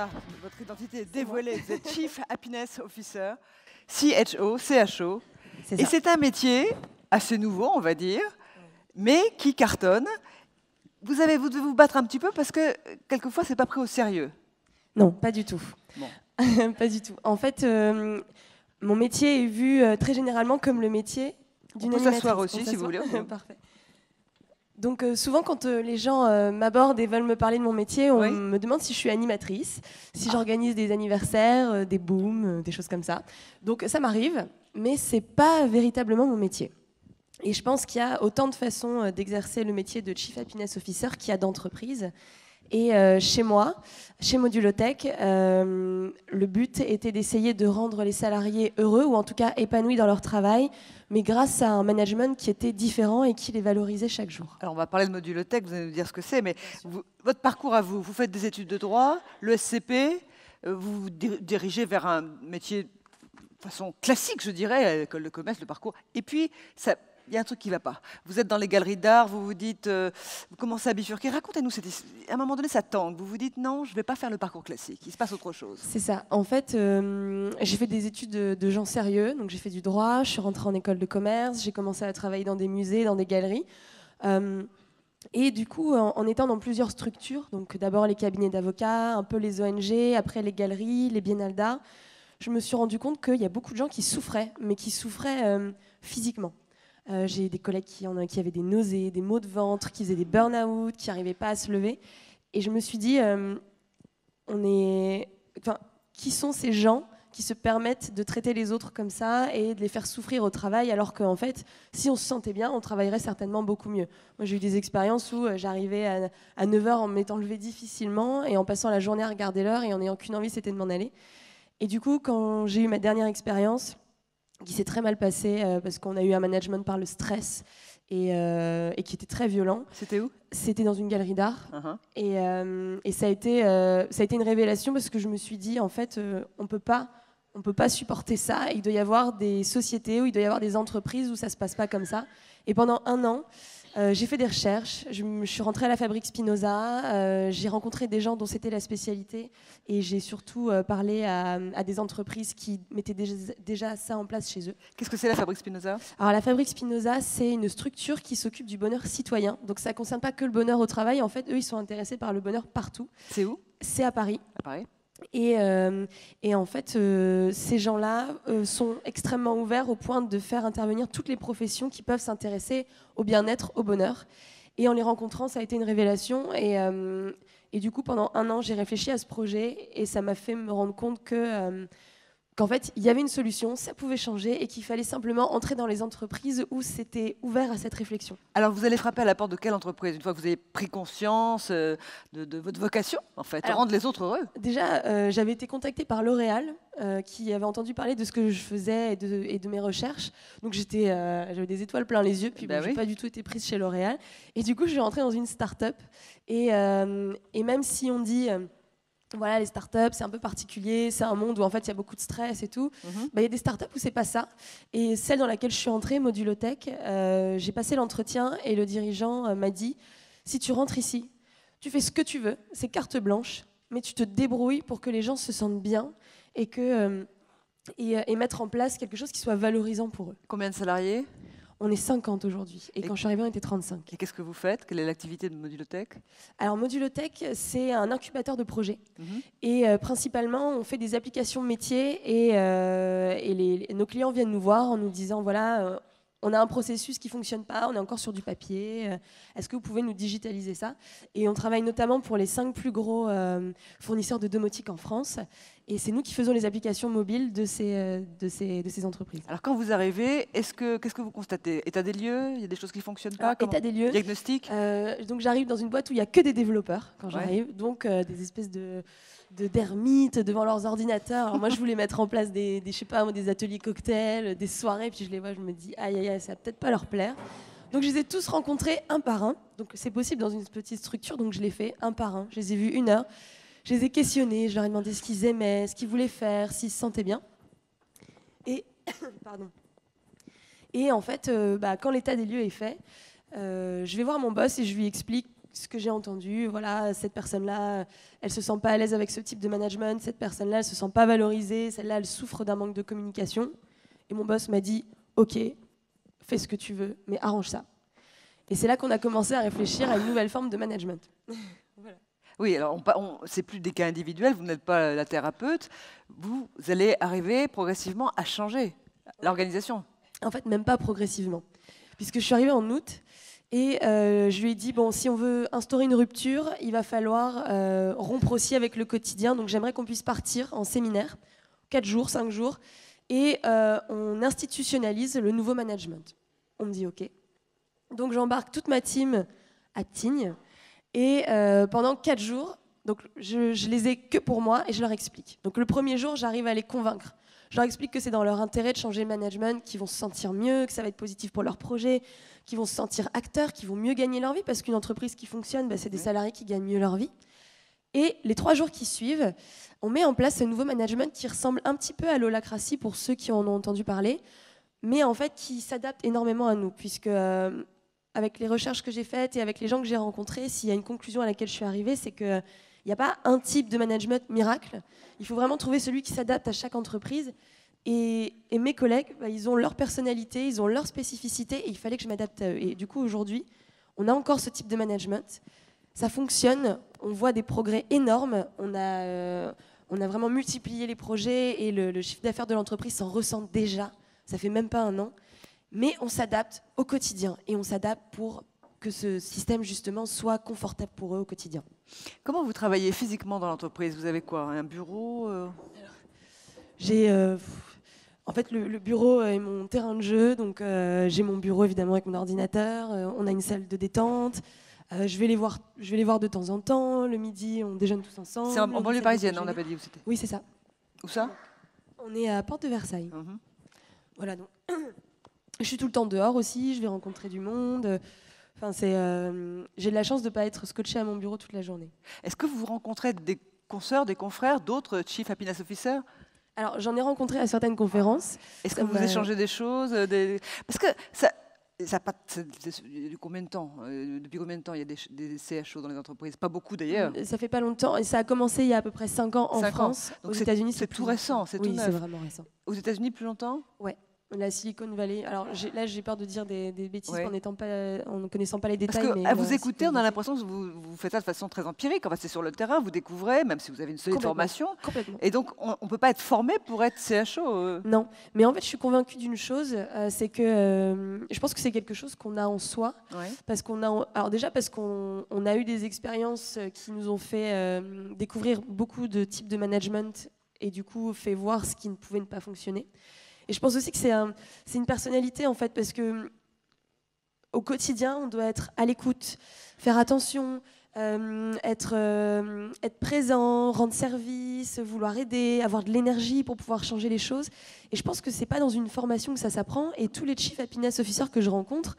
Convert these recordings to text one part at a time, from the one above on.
voilà, votre identité est dévoilée. Vous êtes Chief Happiness Officer, CHO, CHO. Et c'est un métier assez nouveau, on va dire, mais qui cartonne. Vous devez vous battre un petit peu parce que quelquefois, c'est pas pris au sérieux. Non, pas du tout. Bon. Pas du tout. En fait, mon métier est vu très généralement comme le métier d'une animatrice. On peut s'asseoir aussi, si vous voulez. Parfait. Donc souvent, quand les gens m'abordent et veulent me parler de mon métier, on me demande si je suis animatrice, si j'organise des anniversaires, des booms, des choses comme ça. Donc ça m'arrive, mais c'est pas véritablement mon métier. Et je pense qu'il y a autant de façons d'exercer le métier de Chief Happiness Officer qu'il y a d'entreprises. Et chez moi, chez Modulotech, le but était d'essayer de rendre les salariés heureux, ou en tout cas épanouis dans leur travail, mais grâce à un management qui était différent et qui les valorisait chaque jour. Alors on va parler de Modulotech, vous allez nous dire ce que c'est, mais votre parcours à vous, vous faites des études de droit, le SCP, vous vous dirigez vers un métier de façon classique, je dirais, l'école de commerce, le parcours, et puis ça... Il y a un truc qui ne va pas. Vous êtes dans les galeries d'art, vous vous dites, vous commencez à bifurquer. Racontez-nous, à un moment donné, ça tangue. Vous vous dites, non, je ne vais pas faire le parcours classique. Il se passe autre chose. C'est ça. En fait, j'ai fait des études de gens sérieux. Donc, j'ai fait du droit, je suis rentrée en école de commerce, j'ai commencé à travailler dans des musées, dans des galeries. Et du coup, en étant dans plusieurs structures, donc d'abord les cabinets d'avocats, un peu les ONG, après les galeries, les biennales d'art, je me suis rendu compte qu'il y a beaucoup de gens qui souffraient, mais qui souffraient physiquement. J'ai des collègues qui avaient des nausées, des maux de ventre, qui faisaient des burn-out, qui n'arrivaient pas à se lever. Et je me suis dit, qui sont ces gens qui se permettent de traiter les autres comme ça et de les faire souffrir au travail, alors qu'en fait, si on se sentait bien, on travaillerait certainement beaucoup mieux. Moi, j'ai eu des expériences où j'arrivais à 9h en m'étant levée difficilement et en passant la journée à regarder l'heure et en n'ayant qu'une envie, c'était de m'en aller. Et du coup, quand j'ai eu ma dernière expérience, qui s'est très mal passé parce qu'on a eu un management par le stress et qui était très violent. C'était où ? C'était dans une galerie d'art. Et ça a été une révélation parce que je me suis dit, en fait, on peut pas supporter ça. Il doit y avoir des sociétés où il doit y avoir des entreprises où ça se passe pas comme ça. Et pendant 1 an, j'ai fait des recherches, je suis rentrée à la Fabrique Spinoza, j'ai rencontré des gens dont c'était la spécialité et j'ai surtout parlé à des entreprises qui mettaient déjà ça en place chez eux. Qu'est-ce que c'est la Fabrique Spinoza ? Alors la Fabrique Spinoza, c'est une structure qui s'occupe du bonheur citoyen. Donc ça ne concerne pas que le bonheur au travail, en fait, eux, ils sont intéressés par le bonheur partout. C'est où ? C'est à Paris. À Paris. Et en fait, ces gens-là sont extrêmement ouverts au point de faire intervenir toutes les professions qui peuvent s'intéresser au bien-être, au bonheur. Et en les rencontrant, ça a été une révélation. Et du coup, pendant 1 an, j'ai réfléchi à ce projet et ça m'a fait me rendre compte qu'en fait, il y avait une solution, ça pouvait changer et qu'il fallait simplement entrer dans les entreprises où c'était ouvert à cette réflexion. Alors, vous allez frapper à la porte de quelle entreprise ? Une fois que vous avez pris conscience de votre vocation, en fait, rendre les autres heureux. Déjà, j'avais été contactée par L'Oréal, qui avait entendu parler de ce que je faisais et de mes recherches. Donc, j'avais des étoiles plein les yeux, puis je n'ai pas du tout été prise chez L'Oréal. Et du coup, je suis rentrée dans une start-up. Et même si on dit... voilà, les startups, c'est un peu particulier, c'est un monde où en fait il y a beaucoup de stress et tout. Il y a des startups où c'est pas ça. Et celle dans laquelle je suis entrée, Modulotech, j'ai passé l'entretien et le dirigeant m'a dit, si tu rentres ici, tu fais ce que tu veux, c'est carte blanche, mais tu te débrouilles pour que les gens se sentent bien et mettre en place quelque chose qui soit valorisant pour eux. Combien de salariés ? On est 50 aujourd'hui. Et quand je suis arrivée, on était 35. Et qu'est-ce que vous faites ? Quelle est l'activité de Modulotech ? Alors, Modulotech, c'est un incubateur de projets. Et principalement, on fait des applications métiers et nos clients viennent nous voir en nous disant, voilà, on a un processus qui ne fonctionne pas, on est encore sur du papier, est-ce que vous pouvez nous digitaliser ça ? Et on travaille notamment pour les 5 plus gros fournisseurs de domotique en France. Et c'est nous qui faisons les applications mobiles de ces entreprises. Alors quand vous arrivez, qu'est-ce que vous constatez ? État des lieux ? Il y a des choses qui ne fonctionnent pas ? État des lieux. Diagnostic ? Donc j'arrive dans une boîte où il n'y a que des développeurs quand j'arrive. Donc des espèces d'ermites devant leurs ordinateurs. Alors moi, je voulais mettre en place des ateliers cocktails, des soirées. Puis je les vois, je me dis, aïe, aïe, aïe, ça va peut-être pas leur plaire. Donc je les ai tous rencontrés un par un. Donc c'est possible dans une petite structure. Donc je l'ai fait un par un. Je les ai vus 1 heure. Je les ai questionnés, je leur ai demandé ce qu'ils aimaient, ce qu'ils voulaient faire, s'ils se sentaient bien. Et, et en fait, quand l'état des lieux est fait, je vais voir mon boss et je lui explique ce que j'ai entendu, voilà, cette personne-là, elle se sent pas à l'aise avec ce type de management, cette personne-là, elle se sent pas valorisée, celle-là, elle souffre d'un manque de communication. Et mon boss m'a dit, ok, fais ce que tu veux, mais arrange ça. Et c'est là qu'on a commencé à réfléchir à une nouvelle forme de management. Voilà. Oui, alors c'est plus des cas individuels, vous n'êtes pas la thérapeute, vous allez arriver progressivement à changer l'organisation. En fait, même pas progressivement. Puisque je suis arrivée en août, et je lui ai dit, bon, si on veut instaurer une rupture, il va falloir rompre aussi avec le quotidien. Donc j'aimerais qu'on puisse partir en séminaire, 4 jours, 5 jours, et on institutionnalise le nouveau management. On me dit OK. Donc j'embarque toute ma team à Tignes, et pendant 4 jours, donc je les ai que pour moi, et je leur explique. Donc le premier jour, j'arrive à les convaincre. Je leur explique que c'est dans leur intérêt de changer le management, qu'ils vont se sentir mieux, que ça va être positif pour leur projet, qu'ils vont se sentir acteurs, qu'ils vont mieux gagner leur vie, parce qu'une entreprise qui fonctionne, c'est des salariés qui gagnent mieux leur vie. Et les 3 jours qui suivent, on met en place ce nouveau management qui ressemble un petit peu à l'holacratie pour ceux qui en ont entendu parler, mais en fait qui s'adapte énormément à nous, puisque avec les recherches que j'ai faites et avec les gens que j'ai rencontrés, s'il y a une conclusion à laquelle je suis arrivée, c'est qu'il n'y a pas un type de management miracle. Il faut vraiment trouver celui qui s'adapte à chaque entreprise. Et mes collègues, ils ont leur personnalité, ils ont leur spécificité, et il fallait que je m'adapte à eux. Et du coup, aujourd'hui, on a encore ce type de management. Ça fonctionne, on voit des progrès énormes. On a vraiment multiplié les projets, et le chiffre d'affaires de l'entreprise s'en ressent déjà. Ça fait même pas un an. Mais on s'adapte au quotidien, et on s'adapte pour que ce système, justement, soit confortable pour eux au quotidien. Comment vous travaillez physiquement dans l'entreprise? Vous avez quoi? Un bureau J'ai... en fait, le bureau est mon terrain de jeu. Donc, j'ai mon bureau, évidemment, avec mon ordinateur. On a une salle de détente. Je vais les voir de temps en temps. Le midi, on déjeune tous ensemble. C'est en banlieue parisienne, on n'a pas dit où c'était? Oui, c'est ça. Où ça? On est à Porte de Versailles. Voilà, donc... Je suis tout le temps dehors aussi, je vais rencontrer du monde. Enfin, j'ai de la chance de ne pas être scotchée à mon bureau toute la journée. Est-ce que vous rencontrez des consoeurs, des confrères, d'autres Chief Happiness Officers? Alors, j'en ai rencontré à certaines confences. Est-ce que vous échangez des choses Parce que ça pas depuis combien de temps il y a des CHO dans les entreprises? Pas beaucoup d'ailleurs. Ça fait pas longtemps, et ça a commencé il y a à peu près 5 ans en France. Donc aux États-Unis, c'est tout récent, c'est tout neuf. Oui, c'est vraiment récent. Aux États-Unis, plus longtemps? Ouais. La Silicon Valley. Alors là, j'ai peur de dire des bêtises en ne connaissant pas les détails. Parce qu'à vous écouter, on a l'impression que vous faites ça de façon très empirique. Enfin, c'est sur le terrain, vous découvrez, même si vous avez une solide formation. Complètement. Et donc, on ne peut pas être formé pour être CHO. Non, mais en fait, je suis convaincue d'une chose, c'est que je pense que c'est quelque chose qu'on a en soi. Parce qu'on a eu des expériences qui nous ont fait découvrir beaucoup de types de management, et du coup, fait voir ce qui ne pouvait pas fonctionner. Et je pense aussi que c'est une personnalité, en fait, parce que au quotidien, on doit être à l'écoute, faire attention, être présent, rendre service, vouloir aider, avoir de l'énergie pour pouvoir changer les choses. Et je pense que c'est pas dans une formation que ça s'apprend. Et tous les Chief Happiness Officers que je rencontre,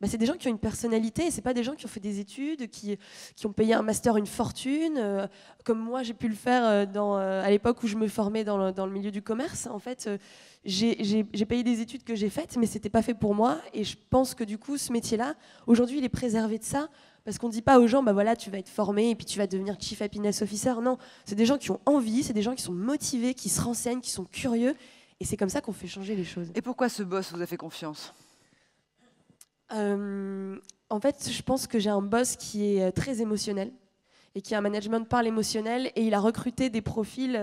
c'est des gens qui ont une personnalité, et c'est pas des gens qui ont fait des études, qui ont payé un master une fortune, comme moi j'ai pu le faire à l'époque où je me formais dans le milieu du commerce. En fait, j'ai payé des études que j'ai faites, mais c'était pas fait pour moi, et je pense que du coup ce métier-là, aujourd'hui, il est préservé de ça, parce qu'on dit pas aux gens, voilà, tu vas être formé et puis tu vas devenir Chief Happiness Officer. Non, c'est des gens qui ont envie, c'est des gens qui sont motivés, qui se renseignent, qui sont curieux, et c'est comme ça qu'on fait changer les choses. Et pourquoi ce boss vous a fait confiance? En fait, je pense que j'ai un boss qui est très émotionnel, et qui a un management par l'émotionnel, et il a recruté des profils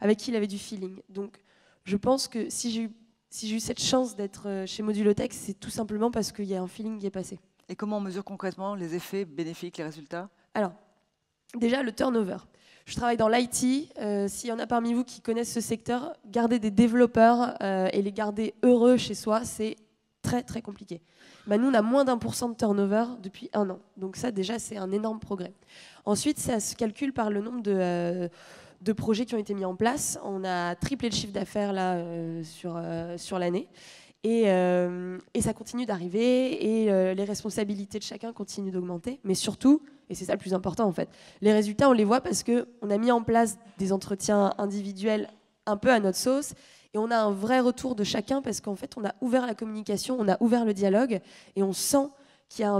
avec qui il avait du feeling. Donc, je pense que si j'ai eu cette chance d'être chez Modulotech, c'est tout simplement parce qu'il y a un feeling qui est passé. Et comment on mesure concrètement les effets bénéfiques, les résultats? Alors, déjà, le turnover. Je travaille dans l'IT. S'il y en a parmi vous qui connaissent ce secteur, garder des développeurs et les garder heureux chez soi, c'est très, très compliqué. Nous, on a moins d'1% de turnover depuis 1 an. Donc ça, déjà, c'est un énorme progrès. Ensuite, ça se calcule par le nombre de projets qui ont été mis en place. On a triplé le chiffre d'affaires là, sur l'année. Et ça continue d'arriver. Et les responsabilités de chacun continuent d'augmenter. Mais surtout, et c'est ça le plus important en fait, les résultats, on les voit parce qu'on a mis en place des entretiens individuels un peu à notre sauce. Et on a un vrai retour de chacun parce qu'en fait, on a ouvert la communication, on a ouvert le dialogue, et on sent qu'il y a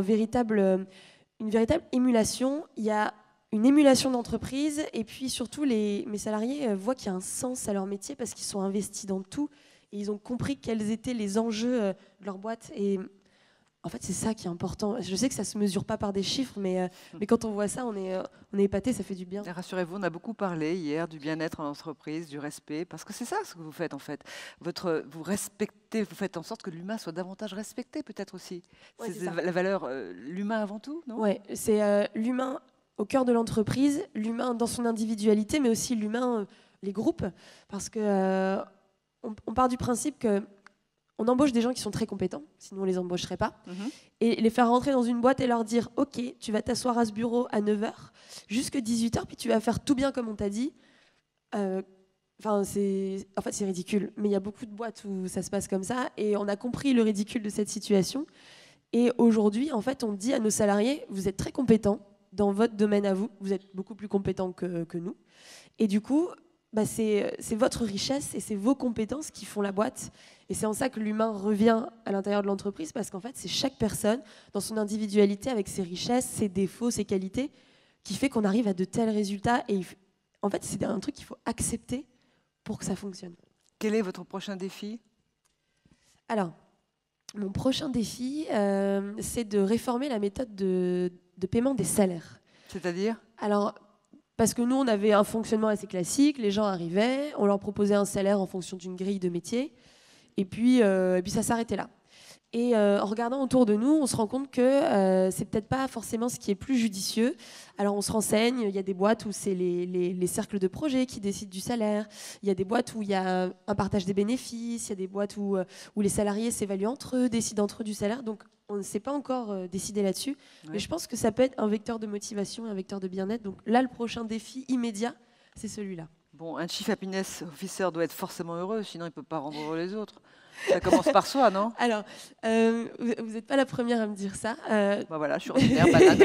une véritable émulation. Il y a une émulation d'entreprise et puis surtout mes salariés voient qu'il y a un sens à leur métier parce qu'ils sont investis dans tout et ils ont compris quels étaient les enjeux de leur boîte. Et en fait, c'est ça qui est important. Je sais que ça ne se mesure pas par des chiffres, mais quand on voit ça, on est épaté, ça fait du bien. Et rassurez-vous, on a beaucoup parlé hier du bien-être en entreprise, du respect, parce que c'est ça ce que vous faites en fait. Vous respectez, vous faites en sorte que l'humain soit davantage respecté peut-être aussi. Ouais, c'est la valeur, l'humain avant tout, non? Oui, c'est l'humain au cœur de l'entreprise, l'humain dans son individualité, mais aussi l'humain, les groupes, parce que on part du principe que on embauche des gens qui sont très compétents, sinon on ne les embaucherait pas, et les faire rentrer dans une boîte et leur dire « Ok, tu vas t'asseoir à ce bureau à 9h, jusqu'à 18h, puis tu vas faire tout bien comme on t'a dit. » En fait, c'est ridicule, mais il y a beaucoup de boîtes où ça se passe comme ça, et on a compris le ridicule de cette situation. Et aujourd'hui, en fait, on dit à nos salariés « Vous êtes très compétents dans votre domaine à vous, vous êtes beaucoup plus compétents que nous. » Et du coup, c'est votre richesse et c'est vos compétences qui font la boîte. Et c'est en ça que l'humain revient à l'intérieur de l'entreprise, parce qu'en fait, c'est chaque personne, dans son individualité, avec ses richesses, ses défauts, ses qualités, qui fait qu'on arrive à de tels résultats. Et en fait, c'est un truc qu'il faut accepter pour que ça fonctionne. Quel est votre prochain défi? Alors, mon prochain défi, c'est de réformer la méthode de paiement des salaires. C'est-à-dire? Alors, parce que nous, on avait un fonctionnement assez classique, les gens arrivaient, on leur proposait un salaire en fonction d'une grille de métier, et puis ça s'arrêtait là. Et en regardant autour de nous, on se rend compte que c'est peut-être pas forcément ce qui est plus judicieux. Alors on se renseigne, il y a des boîtes où c'est les cercles de projet qui décident du salaire, il y a des boîtes où il y a un partage des bénéfices, il y a des boîtes où les salariés s'évaluent entre eux, décident entre eux du salaire, donc on ne s'est pas encore décidé là-dessus. Ouais. Mais je pense que ça peut être un vecteur de motivation et un vecteur de bien-être. Donc là, le prochain défi immédiat, c'est celui-là. Bon, un Chief Happiness Officer doit être forcément heureux, sinon il ne peut pas rendre heureux les autres. Ça commence par soi, non? Alors, vous n'êtes pas la première à me dire ça. Voilà, je suis ordinaire, banane.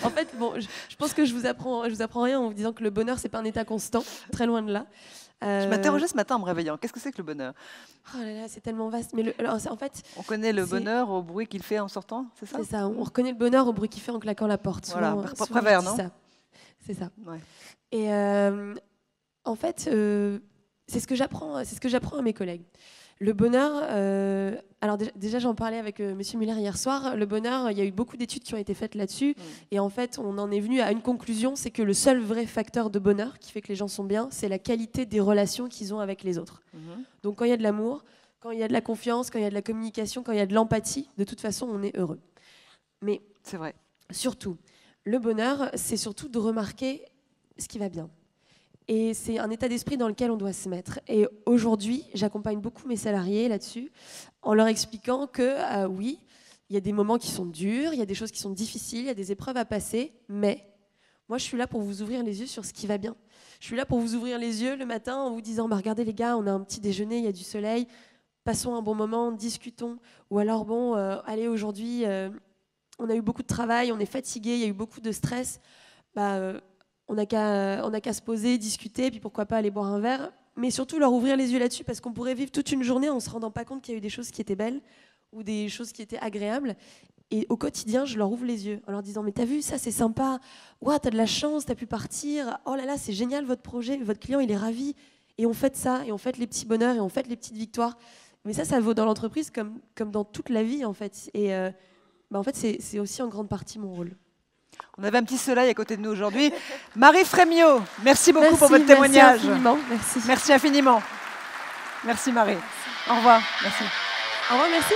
En fait, bon, je pense que je vous apprends rien en vous disant que le bonheur, c'est pas un état constant, très loin de là. Je m'interrogeais ce matin en me réveillant. Qu'est-ce que c'est que le bonheur? Oh là là, c'est tellement vaste. Mais en fait, on connaît le bonheur au bruit qu'il fait en sortant, c'est ça? C'est ça. On reconnaît le bonheur au bruit qu'il fait en claquant la porte. Voilà, Prévert, non? C'est ça. Ouais. Et en fait, c'est ce que j'apprends à mes collègues. Le bonheur, alors déjà j'en parlais avec Monsieur Muller hier soir, le bonheur, il y a eu beaucoup d'études qui ont été faites là-dessus, et en fait on en est venu à une conclusion, c'est que le seul vrai facteur de bonheur qui fait que les gens sont bien, c'est la qualité des relations qu'ils ont avec les autres. Donc quand il y a de l'amour, quand il y a de la confiance, quand il y a de la communication, quand il y a de l'empathie, de toute façon on est heureux. Mais c'est vrai. Surtout, le bonheur, c'est surtout de remarquer ce qui va bien. Et c'est un état d'esprit dans lequel on doit se mettre. Et aujourd'hui, j'accompagne beaucoup mes salariés là-dessus, en leur expliquant que oui, il y a des moments qui sont durs, il y a des choses qui sont difficiles, il y a des épreuves à passer, mais moi, je suis là pour vous ouvrir les yeux sur ce qui va bien. Je suis là pour vous ouvrir les yeux le matin en vous disant, regardez les gars, on a un petit déjeuner, il y a du soleil, passons un bon moment, discutons. Ou alors, bon, allez, aujourd'hui, on a eu beaucoup de travail, on est fatigué, il y a eu beaucoup de stress. On n'a qu'à se poser, discuter, puis pourquoi pas aller boire un verre, mais surtout leur ouvrir les yeux là-dessus, parce qu'on pourrait vivre toute une journée en ne se rendant pas compte qu'il y a eu des choses qui étaient belles ou des choses qui étaient agréables. Et au quotidien, je leur ouvre les yeux en leur disant « Mais t'as vu, ça c'est sympa, ouais, t'as de la chance, t'as pu partir, oh là là, c'est génial votre projet, votre client il est ravi. » Et on fête ça, et on fête les petits bonheurs, et on fête les petites victoires. Mais ça vaut dans l'entreprise comme dans toute la vie en fait. Et en fait, c'est aussi en grande partie mon rôle. On avait un petit soleil à côté de nous aujourd'hui. Marie Frémiot, merci beaucoup pour votre témoignage. Merci infiniment. Merci infiniment. Merci Marie. Au revoir. Merci. Au revoir, merci.